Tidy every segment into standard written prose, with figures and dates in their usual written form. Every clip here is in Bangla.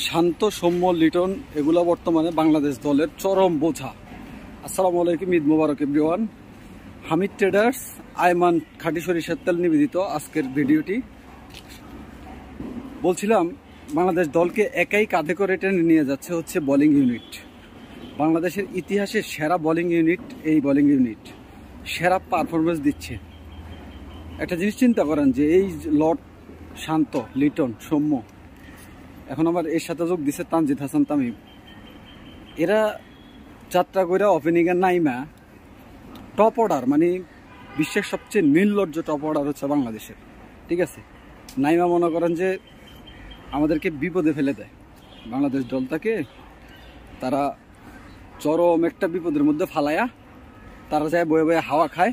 শান্ত, সৌম্য, লিটন এগুলো বর্তমানে বাংলাদেশ দলের চরম বোঝা। আসসালামু আলাইকুম, ঈদ মোবারক এভরিওয়ান। হামিদ ট্রেডার্স, আয়মান খাঁটি সরিষার তেল নিবেদিত আজকের ভিডিওটি। বলছিলাম বাংলাদেশ দলকে একাই কাঁধে করে টেনে নিয়ে যাচ্ছে হচ্ছে বোলিং ইউনিট। বাংলাদেশের ইতিহাসের সেরা বোলিং ইউনিট এই বোলিং ইউনিট, সেরা পারফরমেন্স দিচ্ছে। একটা জিনিস চিন্তা করেন যে এই লর্ড শান্ত, লিটন, সৌম্য, এখন আবার এর সাথে যোগ দিচ্ছে তানজিদ হাসান তামিম। এরা যাত্রা করে ওপেনিংয়ের নাইমা টপ অর্ডার, মানে বিশ্বের সবচেয়ে নির্লজ্জ টপ অর্ডার হচ্ছে বাংলাদেশের, ঠিক আছে। নাইমা মনে করেন যে আমাদেরকে বিপদে ফেলে দেয়। বাংলাদেশ দলটাকে তারা চরম একটা বিপদের মধ্যে ফালায়া তারা যায় বয়ে বয়ে হাওয়া খায়।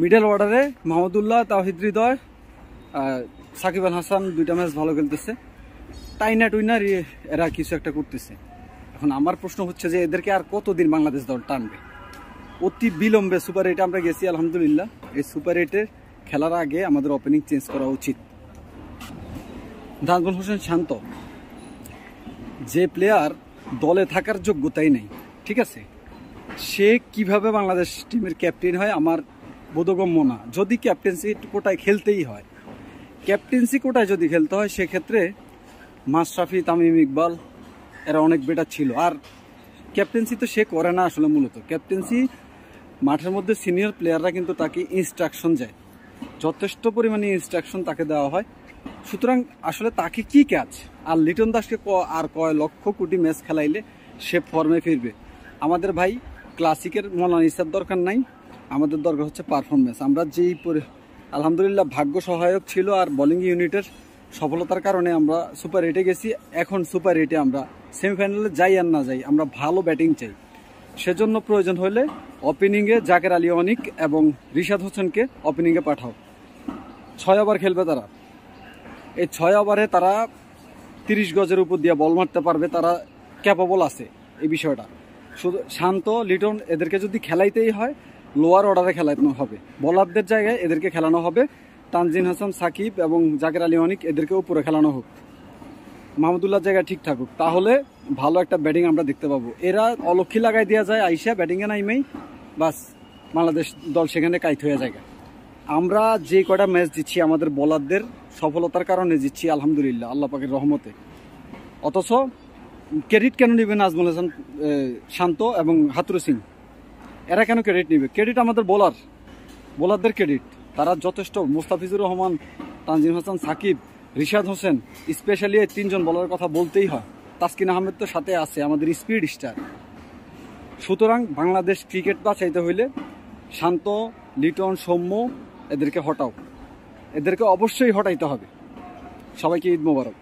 মিডল অর্ডারে মাহমুদুল্লাহ, তাওহিদ হৃদয়, সাকিব আল হাসান দুইটা ম্যাচ ভালো খেলতেছে, টাইনা টুইনার এরা কিছু একটা করতেছে। এখন আমার প্রশ্ন হচ্ছে যে এদেরকে আর কতদিন বাংলাদেশ দল টানবে? অতি বিলম্বে সুপার এইটে আমরা গেছি আলহামদুলিল্লাহ। এই সুপার এইটে খেলার আগে আমাদের ওপেনিং চেঞ্জ করা উচিত। নাজমুল হোসেন শান্ত যে প্লেয়ার দলে থাকার যোগ্যতাই নেই, ঠিক আছে, সে কিভাবে বাংলাদেশ টিমের ক্যাপ্টেন হয় আমার বোধগম্য না। যদি ক্যাপ্টেন্সি কোটায় খেলতেই হয়, ক্যাপ্টেন্সি কোটায় যদি খেলতে হয়, সেক্ষেত্রে মাশরাফি, তামিম ইকবাল এরা অনেক বেটার ছিল। আর ক্যাপ্টেন্সি তো সে করে না আসলে, মূলত ক্যাপ্টেন্সি মাঠের মধ্যে সিনিয়র প্লেয়াররা কিন্তু তাকে ইনস্ট্রাকশন দেয়, যথেষ্ট পরিমাণে ইনস্ট্রাকশন তাকে দেওয়া হয়। সুতরাং আসলে তাকে কি কাজ? আর লিটন দাসকে আর কয় লক্ষ কোটি ম্যাচ খেলাইলে সে ফর্মে ফিরবে? আমাদের ভাই ক্লাসিকের মৌলানা ইসার দরকার নাই, আমাদের দরকার হচ্ছে পারফরমেন্স। আমরা যেই আলহামদুলিল্লাহ ভাগ্য সহায়ক ছিল আর বোলিং ইউনিটের সফলতার কারণে আমরা সুপার এইটে গেছি। এখন সুপার এইটে আমরা সেমিফাইনালে যাই আর না যাই, আমরা ভালো ব্যাটিং চাই। সেজন্য প্রয়োজন হলে ওপেনিংয়ে জাকের আলী অনিক এবং রিশাদ হোসেনকে ওপেনিংয়ে পাঠাও। 6 ওভার খেলবে তারা। এই 6 ওভারে তারা 30 গজের উপর দিয়ে বল মারতে পারবে, তারা ক্যাপাবল আছে এই বিষয়টা। শুধু শান্ত, লিটন এদেরকে যদি খেলাইতেই হয় লোয়ার অর্ডারে খেলানো হবে, বোলারদের জায়গায় এদেরকে খেলানো হবে। তানজিদ হাসান, সাকিব এবং জাকের আলী অনিক এদেরকে উপরে খেলানো হোক, মাহমুদুল্লাহ জায়গায় ঠিক থাকুক, তাহলে ভালো একটা ব্যাটিং আমরা দেখতে পাবো। এরা অলক্ষী লাগাই দেওয়া যায় আইসা ব্যাটিংয়ে নাইমেই, বাস বাংলাদেশ দল সেখানে কাইত হয়ে যায়। আমরা যে কটা ম্যাচ দিচ্ছি আমাদের বোলারদের সফলতার কারণে জিতছি আলহামদুলিল্লাহ, আল্লাহ পাকের রহমতে। অথচ ক্রেডিট কেন নেবে নাজমুল হাসান শান্ত এবং হাতুরু সিং? এরা কেন ক্রেডিট নেবে? ক্রেডিট আমাদের বোলারদের ক্রেডিট। তারা যথেষ্ট। মুস্তাফিজুর রহমান, তানজিম হাসান, সাকিব, রিশাদ হোসেন, স্পেশালি এই 3জন বোলারের কথা বলতেই হয়। তাসকিন আহমেদ তো সাথে আছে, আমাদের স্পিড স্টার। সুতরাং বাংলাদেশ ক্রিকেট বাঁচাইতে হইলে শান্ত, লিটন, সৌম্য এদেরকে হটাও, এদেরকে অবশ্যই হটাইতে হবে। সবাইকে ঈদ মোবারক।